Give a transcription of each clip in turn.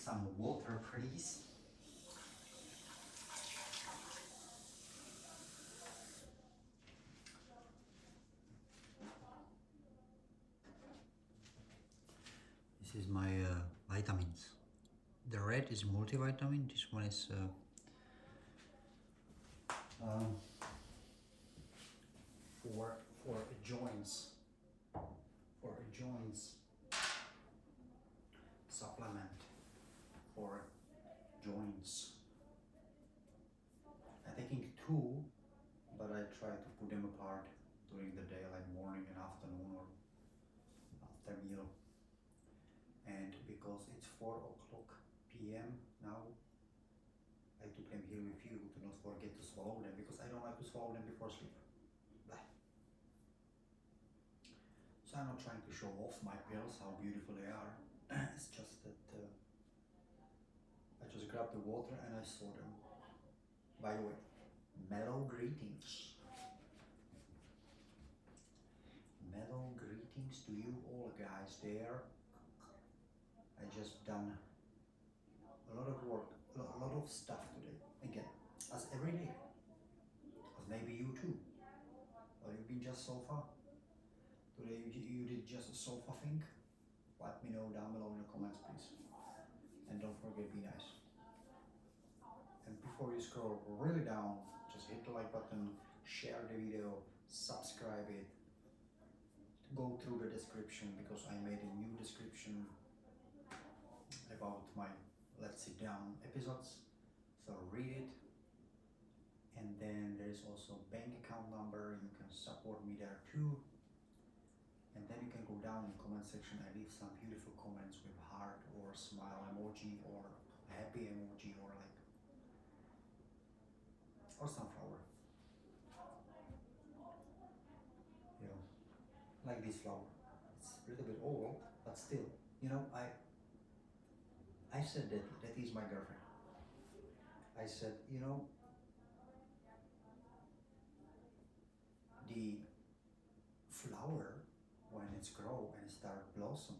some water, please. This is my vitamins. The red is multivitamin. This one is for joints. For joints supplement for joints. I'm taking two, but I try to put them apart during the day, like morning and afternoon or after meal. And because it's 4 o'clock p.m. now, I took them here with you to not forget to swallow them, because I don't like to swallow them before sleep. Blah. So I'm not trying to show off my pills, how beautiful they are. It's just that I just grabbed the water and I saw them. By the way, Mellow Greetings. Mellow Greetings to you all guys there. I just done a lot of work, a lot of stuff today. Again, as every day. As maybe you too. Or you've been just sofa. Today you did just a sofa thing. Let me know down below in the comments, please. And don't forget, be nice. And before you scroll really down, just hit the like button, share the video, subscribe it. Go through the description, because I made a new description about my Let's Sit Down episodes. So read it. And then there is also bank account number. You can support me there too. And then you can go down in the comment section and leave some beautiful comments with heart or smile emoji or happy emoji or sunflower. You know, like this flower. It's a little bit old, but still, you know, I said that is my girlfriend. I said, you know, the flower, when it's grow and start blossom,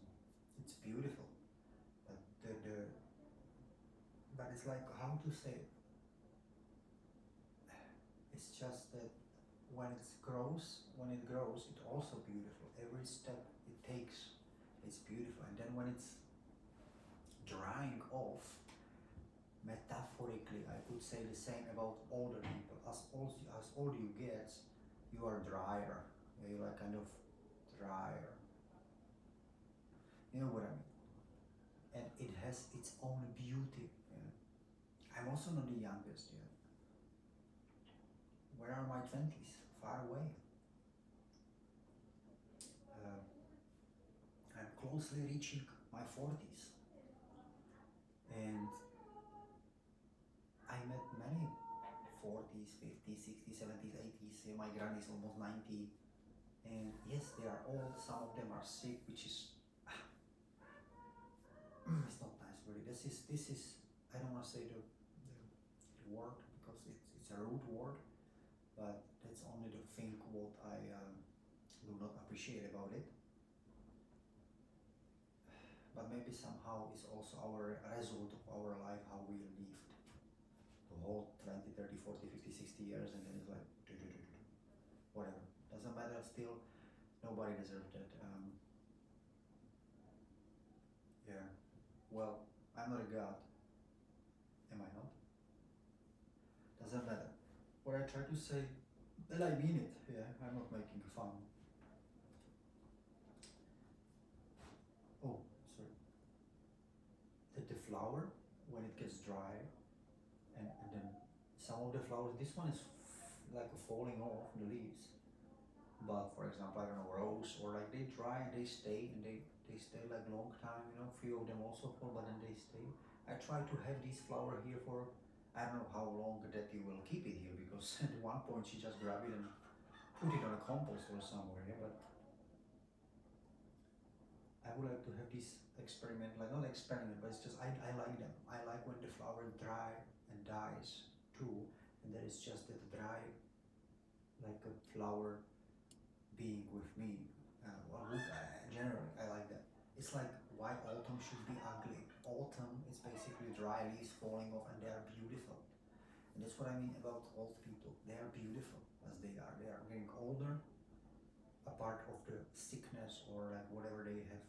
it's beautiful. But but it's like, how to say it? It's just that when it grows, it's also beautiful. Every step it takes, it's beautiful. And then when it's drying off, metaphorically, I could say the same about older people. As older you get, you are drier. You're like kind of drier. You know what I mean? And it has its own beauty. I'm also not the youngest yet. Where are my 20s? Far away. I'm closely reaching my 40s. And I met many 40s, 50s, 60s, 70s, 80s. My granny is almost 90. And yes, they are old. Some of them are sick, which is it's not nice, really. This is I don't want to say the word, because it's a rude word, but that's only the thing what I do not appreciate about it. But maybe somehow it's also our result of our life, how we lived the whole 20, 30, 40, 50, 60 years, and then it's like whatever. Doesn't matter, still nobody deserves that. Yeah, well, I'm not a god. Am I not? Doesn't matter. What I try to say, that I mean it. Yeah, I'm not making fun. Oh, sorry. That the flower, when it gets dry, and then some of the flowers, this one is like falling off the leaves. But for example, I don't know, rose, or like they dry and they stay, and they stay like long time, you know, few of them also fall, but then they stay. I try to have this flower here for, I don't know how long that you will keep it here, because at one point you just grab it and put it on a compost or somewhere, yeah, but I would like to have this experiment, like not experiment, but it's just, I like them. I like when the flower dry and dies too, and there is just that dry, like a flower being with me. Generally, I like that. It's like why autumn should be ugly. autumn, it's basically dry leaves falling off, and they are beautiful. And that's what I mean about old people. They are beautiful as they are. They are getting older, a part of the sickness or like whatever they have,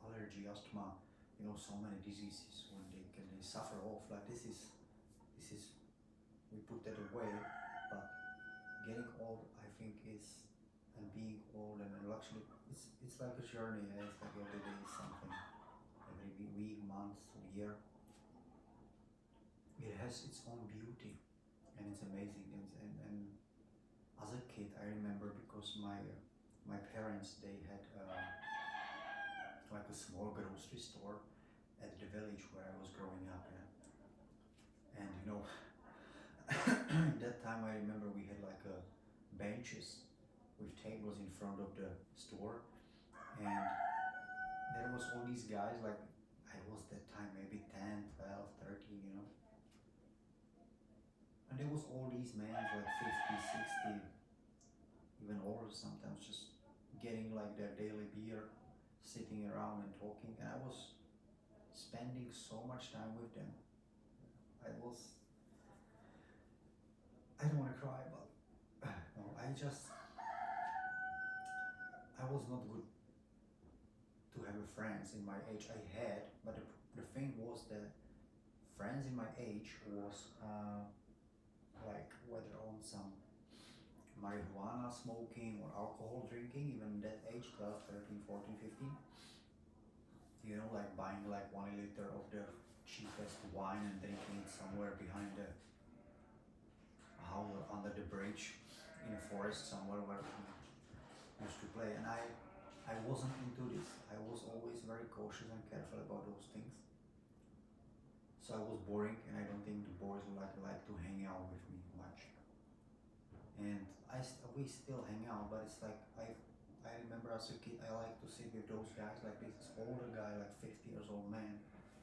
allergy, asthma, you know, so many diseases when they suffer off. Like this is we put that away, but getting old, I think, is, and being old and actually it's like a journey. It's like every day is something, every week, month, year. It has its own beauty, and it's amazing. And as a kid, I remember, because my parents, they had like a small grocery store at the village where I was growing up in. And you know, that time I remember we had like benches with tables in front of the store, and there was all these guys, like I was that time maybe 10, 12, 13, you know. And there was all these men like 50, 60, even older sometimes, just getting like their daily beer, sitting around and talking, and I was spending so much time with them. I don't want to cry, but no, I was not good to have friends in my age. I had, but the thing was that friends in my age was like whether on some marijuana smoking or alcohol drinking, even that age, 12, 13, 14, 15. You know, like buying like 1 liter of the cheapest wine and drinking it somewhere behind the house or under the bridge in a forest somewhere where we used to play. And I wasn't into this. I was always very cautious and careful about those things. So I was boring, and I don't think the boys would like to hang out with me much. And we still hang out, but it's like I remember as a kid, I like to sit with those guys, like this older guy, like 50 years old man,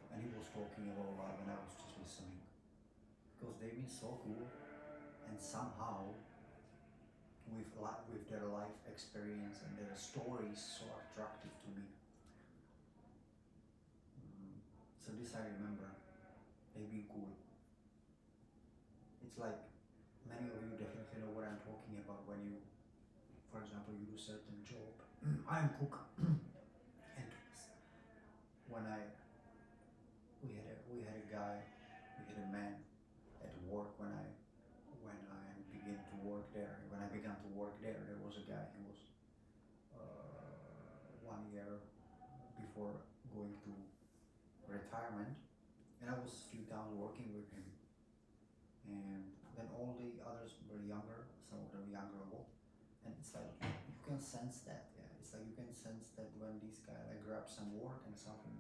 and he was talking about life, and I was just listening, because they've been so cool, and somehow with their life experience and their stories so attractive to me. So this I remember. They've been cool. It's like many of you definitely know what I'm talking about when you, for example, you do a certain job. I'm cook, and when we had a guy, we had a man at work when I began to work there. When I began to work there, there was a guy who was 1 year before going to retirement, and I was a few times working with him. And then all the others were younger, some of them younger or old, and it's like you can sense that. Yeah, it's like you can sense that when this guy like grabs some work and something,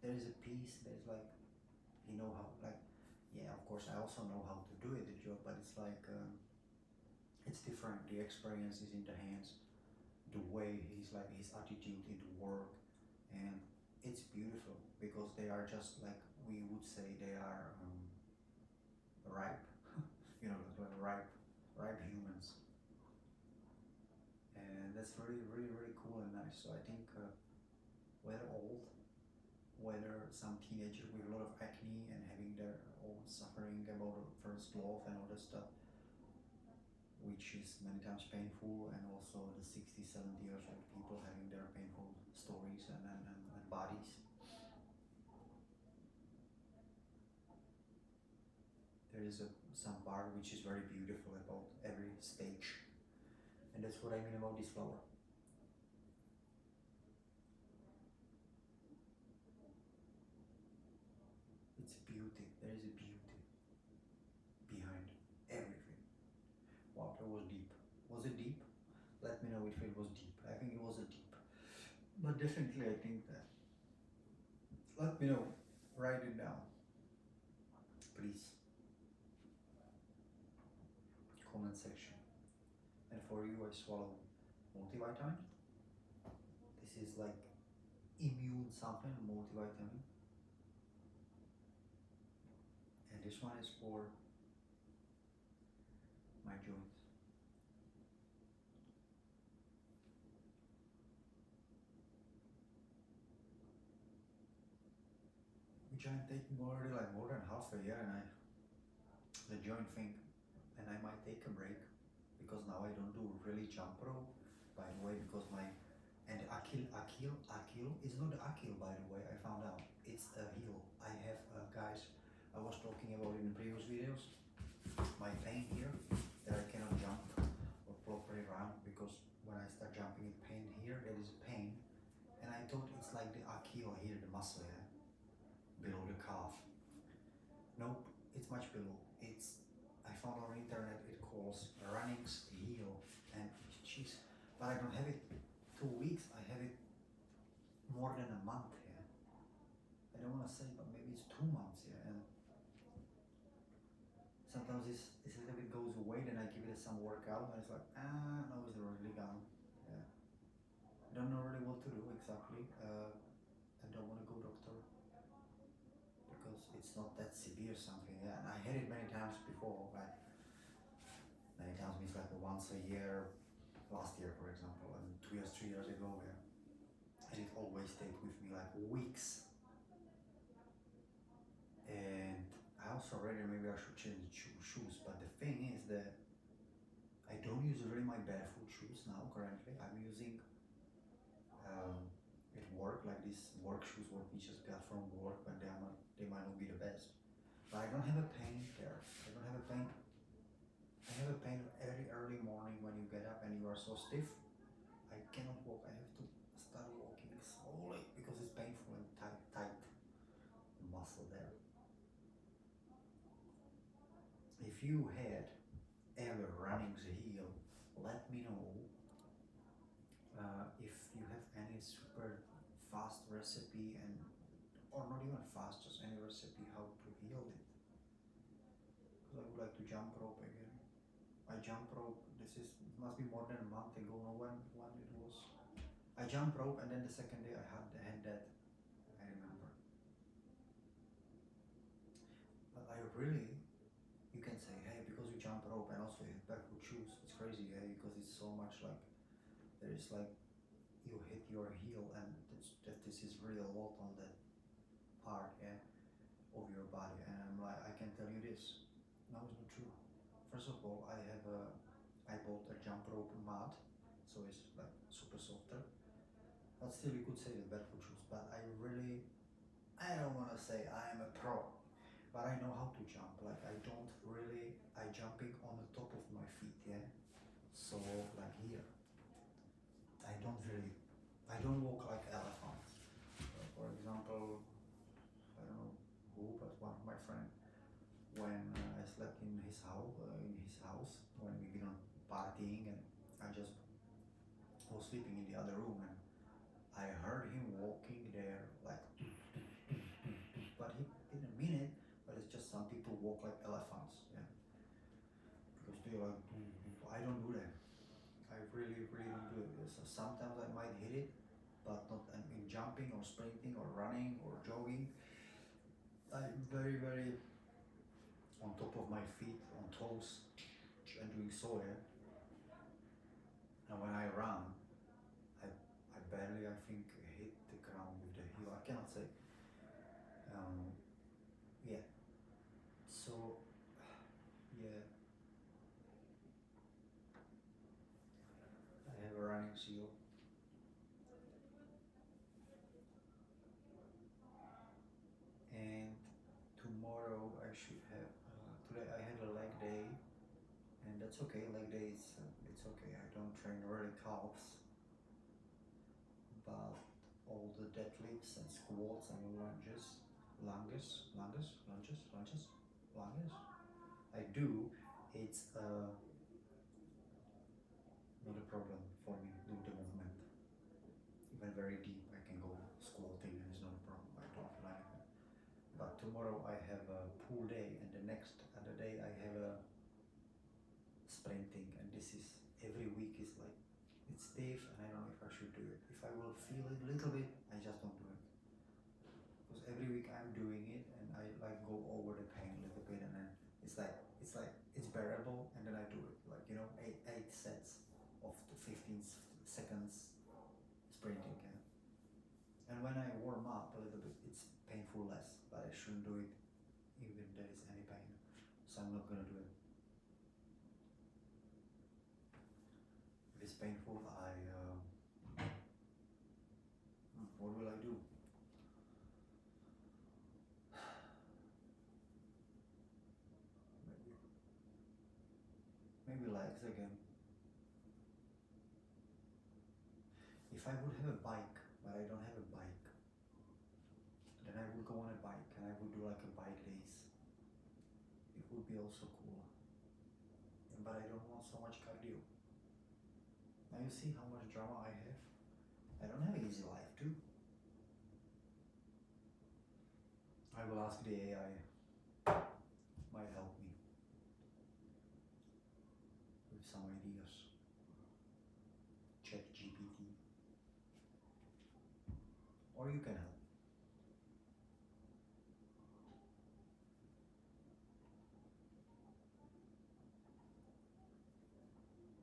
there is a peace. There's like he know how, like, yeah, of course I also know how to do it, the job, but it's like it's different. The experience is in the hands, the way he's like his attitude into work, and it's beautiful because they are just like we would say they are ripe, you know, like ripe humans, and that's really, really, really cool and nice. So I think whether old, whether some teenager with a lot of acne and having their own suffering about first love and all that stuff, which is many times painful, and also the 60, 70 years old people having their painful stories and bodies. There is some part which is very beautiful about every stage, and that's what I mean about this flower. It's beauty. There is a beauty behind everything. Wow, that was deep. Was it deep? Let me know if it was deep. I think it was a deep, but definitely I think that. Let me know. Write it down, please. Comment section. And for you, I swallow multivitamin. This is like immune something, multivitamin. And this one is for my joints. joint taking already like more than half a year, and the joint thing, and I might take a break because now I don't do really jump rope, by the way, because my and Achille is not the Achille, by the way. I found out it's a heel. I have guys. I was talking about in the previous videos. My pain here that I cannot jump or properly run because when I start jumping, it pain here. There is a pain, and I thought it's like the Achille here, the muscle, yeah, below the calf. Nope, it's much below. I found on the internet it calls running's heel, and jeez, but I don't have it 2 weeks. I have it more than a month. Yeah, I don't want to say, but maybe it's 2 months. Yeah, and sometimes it's a little bit goes away. Then I give it some workout, and it's like now it's really gone. Yeah, I don't know really what to do exactly. I don't want to go doctor because it's not that severe something. Yeah, and I had it many times before. Like many times means like once a year. Last year, for example, and 2 years, 3 years ago, yeah, and it always stayed with me like weeks. And I also read maybe I should change shoes, but the thing is that I don't use really my barefoot shoes now. Currently, I'm using at work like these work shoes, what we just got from work, but they might not be the best. But I don't have a pain there. I don't have a pain. I have a pain early morning when you get up and you are so stiff. I cannot walk. I have to start walking slowly because it's painful and tight muscle there. If you had ever running the heel, let me know if you have any super fast recipe or not even fast, just any recipe how to heal it. Because I would like to jump rope again. I jump rope. Must be more than a month ago. No, when it was. I jump rope, and then the second day I had that. I remember. But I really, you can say, hey, because you jump rope and also you have barefoot shoes, it's crazy, hey, because it's so much like there is like you hit your heel, and this is really a lot on that part, yeah, of your body. And I'm like, I can tell you this. No, it's not true. First of all, I bought a jump rope mat, so it's like super softer. But still, you could say the barefoot shoes. But I don't want to say I am a pro, but I know how to jump. Like I jumping on the top of my feet, yeah. So like here, I don't walk like elephants. For example, I don't know who, but one of my friends. When I slept in his house, when we been on partying, and I just was sleeping in the other room, and I heard him walking there like, but he didn't mean it. But it's just some people walk like elephants, yeah, because they're like, I don't do that. I really don't do it. So sometimes I might hit it, but not in jumping or sprinting or running or jogging. I'm very on top of my feet, on toes, and doing so, yeah. And when I run, I barely, I think, hit the ground with the heel. I cannot say. Yeah. So, yeah. I have a running seal. And tomorrow I should have, today I had a leg day, and that's okay. Leg day is, it's okay. I don't train really calves, but all the deadlifts and squats and lunges, I do. It's not a problem for me to do the movement. Even very deep, I can go squatting and it's not a problem. I don't feel anything. But tomorrow I have a pool day, and the next other day I have a sprinting, and this is every week is like it's stiff, and I don't know if I should do it. If I will feel it a little bit, I just don't do it. Because every week I'm doing it, and I like go over the pain a little bit, and then it's bearable, and then I do it like eight sets of the 15 seconds sprinting. And when I warm warm up a little bit, it's painful less, but I shouldn't do it even if there is any pain. So I'm not gonna do it. If it's painful, what will I do? Maybe legs again. If I would have a bike, but I don't have a bike, then I would go on a bike and I would do like a bike days. It would be also cool. But I don't want so much cardio. Now you see how much drama I have? I don't have an easy life too. I will ask the AI. Might help me with some ideas. Chat GPT. Or you can help.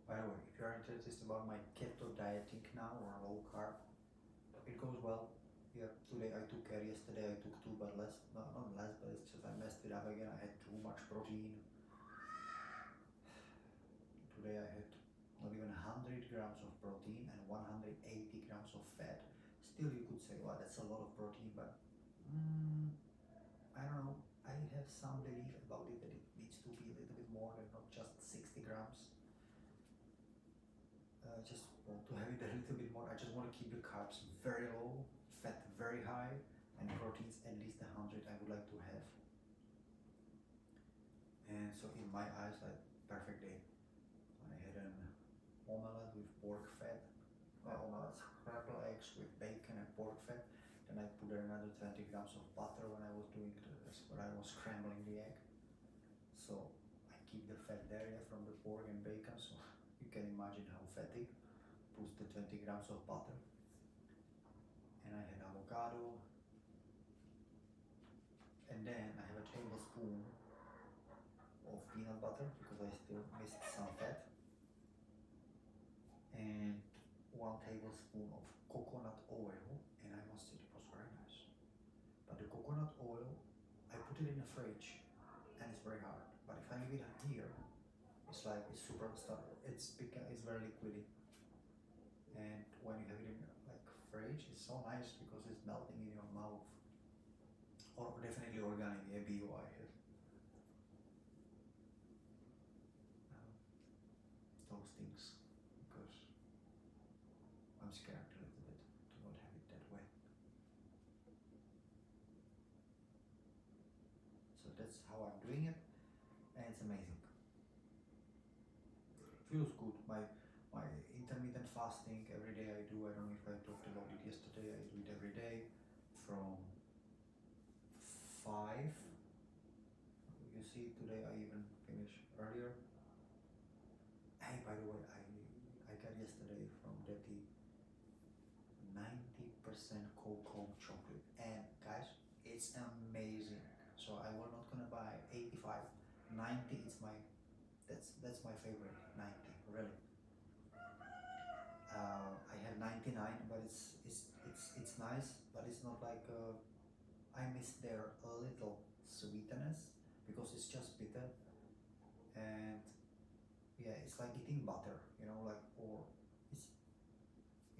By the way, if you are interested about my keto dieting now or low carb, it goes well. Yeah, today I took care, yesterday I took 2 but less, not less, but it's just I messed it up again. I had too much protein. Today I had not even 100 grams of protein and 180 grams of fat. Still you could say, well, that's a lot of protein, but I don't know. I have some belief about it that it needs to be a little bit more than not just 60 grams. I just want to have it a little bit more. I just want to keep the carbs very low, fat very high, and proteins at least 100 I would like to have. And so in my eyes, like perfect day. I had an omelette with pork fat, omelette, scrambled eggs with bacon and pork fat. Then I put there another 20 grams of butter when I was doing this, when I was scrambling the egg. So I keep the fat there, yeah, from the pork and bacon. So you can imagine how fatty. Plus the 20 grams of butter. And I had avocado. And then I have a tablespoon of peanut butter because I still missed some fat. And 1 tablespoon of coconut oil. And I must say it was very nice. But the coconut oil, I put it in the fridge and it's very hard. But if I leave it here, it's like it's super stuck. It's very liquidy. And when you have it in like fridge, it's so nice because it's melting in your mouth. Or definitely organic, yeah, bio I have. Those things, because I'm scared a little bit to not have it that way. So that's how I'm doing it, and it's amazing. Feels good. My intermittent fasting every day I do. I don't know if I talked about it yesterday. I do it every day from 5. You see, today I even finished earlier. Hey, by the way, I got yesterday from Daddy 90% cocoa chocolate, and guys, it's amazing. So I was not gonna buy 85, 90. It's my that's my favorite. 90, really. I have 99, but it's nice, but it's not like I miss their little sweetness because it's just bitter, and yeah, it's like eating butter, you know, like, or it's,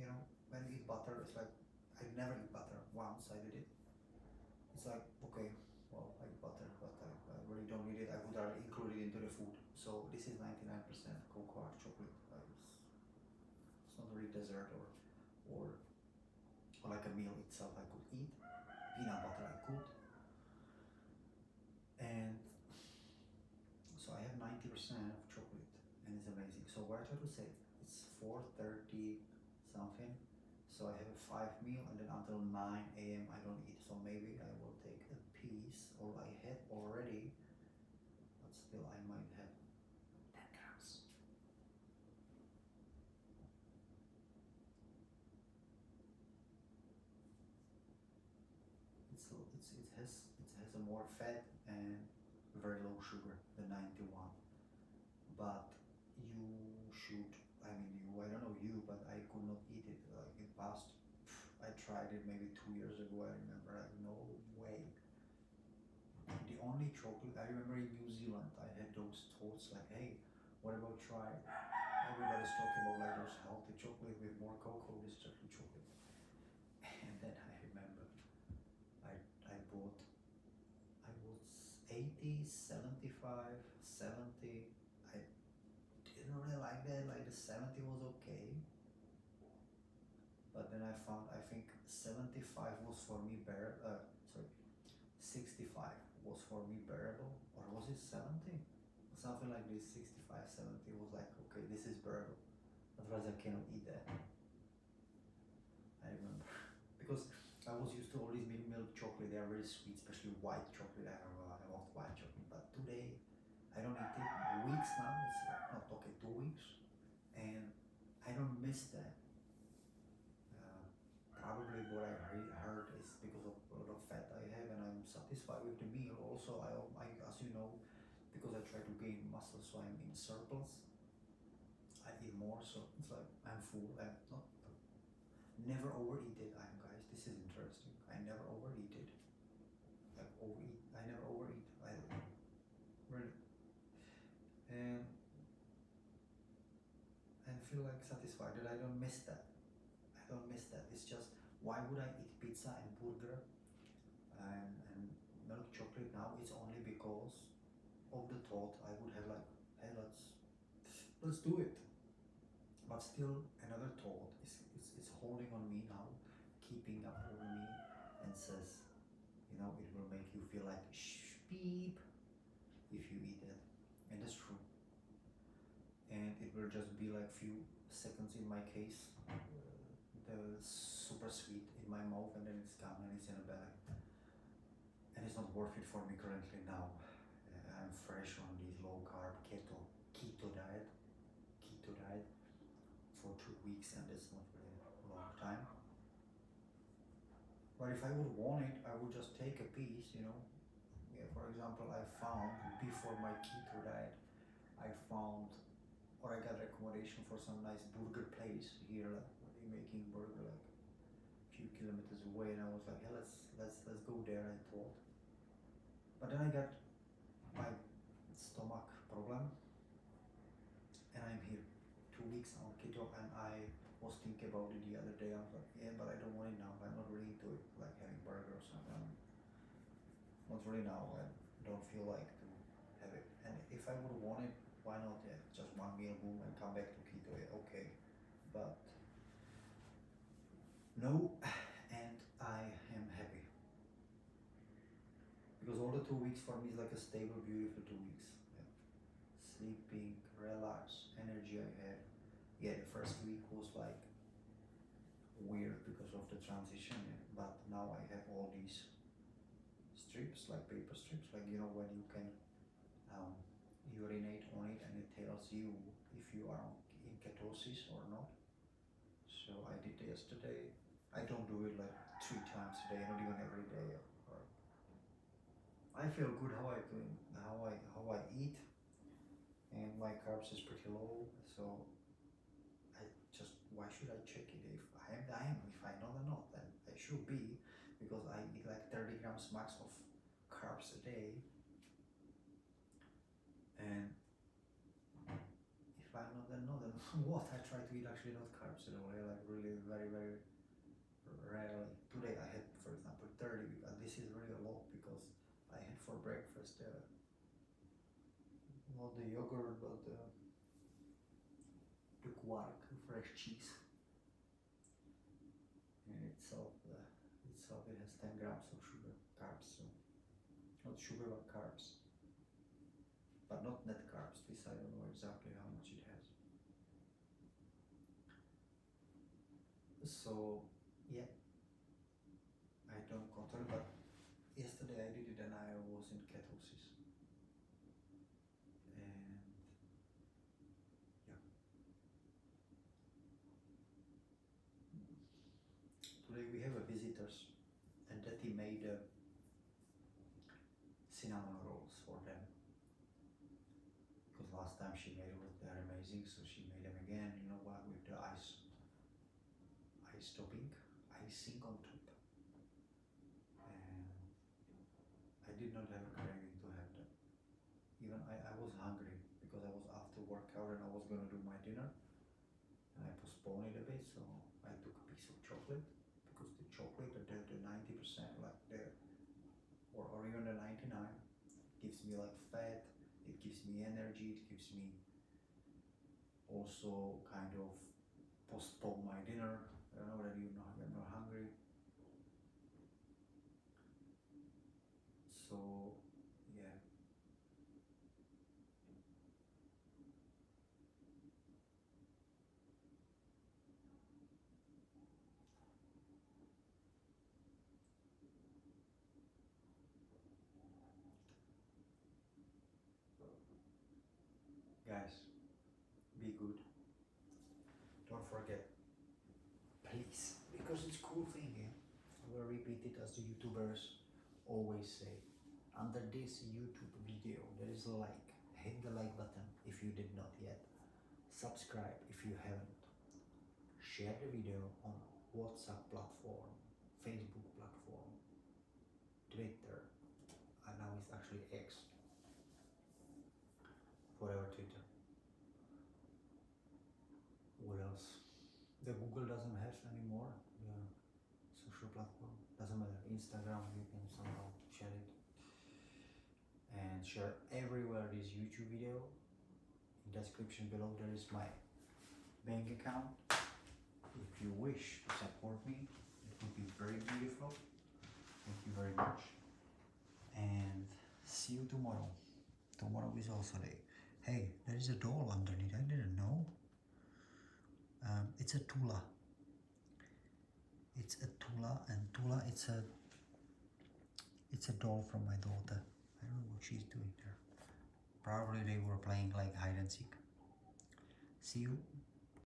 you know, when you eat butter, it's like I never eat butter. Once I did it. It's like, okay, well, I eat butter, but I really don't need it. I would rather include it into the food. So this is 99% cocoa chocolate. It's not really dessert or like a meal itself I could eat. Peanut butter I could. And so I have 90% of chocolate and it's amazing. So what I try to say, it's 4:30 something. So I have a 5 meal and then until 9 a.m. I don't eat. So maybe I will take a piece, or I had already, but still I might have 10 grams. It has a more fat and very low sugar than 91. But you should, I don't know you, but I could not eat it like in past. I tried tried it maybe 2 years ago. I remember, like, no way. The only chocolate, I remember in New Zealand, I had those thoughts like, hey, what about try? Everybody's talking about like those healthy chocolate with more cocoa, this chocolate. And then I remember, I bought, I was 80, 75, 70. I didn't really like that, like the 70 was okay. But then I found, I think 75 was for me bearable, 65 was for me bearable, or was it 70? Something like this, 65, 70 was like, okay, this is bearable. Otherwise I cannot eat that. I remember. Because I was used to all these milk chocolate, they are very sweet, especially white chocolate. I love white chocolate, but today I don't eat it. Weeks now, it's like, not okay, 2 weeks, and I don't miss that. Probably what I heard is because of a lot of fat I have, and I'm satisfied with the meal. Also, I as you know, because I try to gain muscle, so I'm in surplus. I eat more, so it's like I'm full. I'm not never overeat it. Guys, this is interesting. I never overeat it. Like overeat. I never overeat. I really and feel like satisfied that I don't miss that. I don't miss that. It's just, why would I eat pizza and burger and milk chocolate now? It's only because of the thought I would have like, hey, let's do it. But still, another thought is holding on me now, keeping up over me, and says, you know, it will make you feel like beep if you eat it, and that's true. And it will just be like few seconds in my case, the super sweet in my mouth, and then it's gone and it's in a belly. And it's not worth it for me currently now. I'm fresh on this low carb keto diet for 2 weeks, and it's not really a long time. But if I would want it, I would just take a piece, you know. Yeah, for example, I found before my keto diet, I got recommendation for some nice burger place here, like where they're making burger like a few kilometers away, and I was like, hey, let's go there, I thought. But then I got my stomach problem, and I'm here 2 weeks on keto, and I was thinking about it the other day. I was like, yeah, but I don't want it now. I'm not really into it, like having burger or something. Not really now. I don't feel like to have it. And if I would want it, why not? Yeah, just one meal, boom, and come back to keto. Yeah, okay, but no, and I am happy because all the 2 weeks for me is like a stable, beautiful 2 weeks. Yeah. Sleeping, relax, energy I have. Yeah, the first week was like weird because of the transition, yeah. But now I have all these strips, like paper strips, like, you know, when you can urinate on it and it tells you if you are in ketosis or not. So I did yesterday. I don't do it like 3 times a day, not even every day. Or I feel good how I eat, and my carbs is pretty low. So why should I check it? If I am, if I'm not, then I should be, because I eat like 30 grams max of carbs a day. And if I'm not, then no, then what? I try to eat actually not carbs at all. Like really very, very rarely. Today I had, for example, 30, because this is really a lot, because I had for breakfast not the yogurt, but the quark, fresh cheese. And itself it has 10 grams of sugar, carbs. So not sugar, but carbs. But not net carbs. This I don't know exactly how much it has. So yeah, I don't control, but yesterday I did it and I was in ketosis. And yeah. Today we have a visitors, and Daddy made cinnamon rolls for them. Because last time she made it, they're amazing, so she made them again, you know what, with the ice single trip, and I did not have a craving to have them. Even I was hungry because I was after workout and I was gonna do my dinner, and I postponed it a bit, so I took a piece of chocolate, because the chocolate, the 90%, like or even the 99, gives me like fat, it gives me energy, it gives me also kind of postpone my dinner. I know that you're not hungry. So yeah. Guys, be good. Don't forget, please, because it's a cool thing, yeah? I will repeat it as the YouTubers always say. Under this YouTube video, there is a like. Hit the like button if you did not yet. Subscribe if you haven't. Share the video on WhatsApp platform, Facebook platform, Twitter, and now it's actually X. Forever Twitter. What else? The Google doesn't have anymore. The social platform doesn't matter. Instagram, you can somehow share it, and share everywhere this YouTube video. In the description below there is my bank account. If you wish to support me, it would be very beautiful. Thank you very much, and see you tomorrow. Tomorrow is also day. Hey, there is a doll underneath. I didn't know. It's a Tula. It's a Tula, and Tula, it's a doll from my daughter. I don't know what she's doing there. Probably they were playing like hide and seek. See you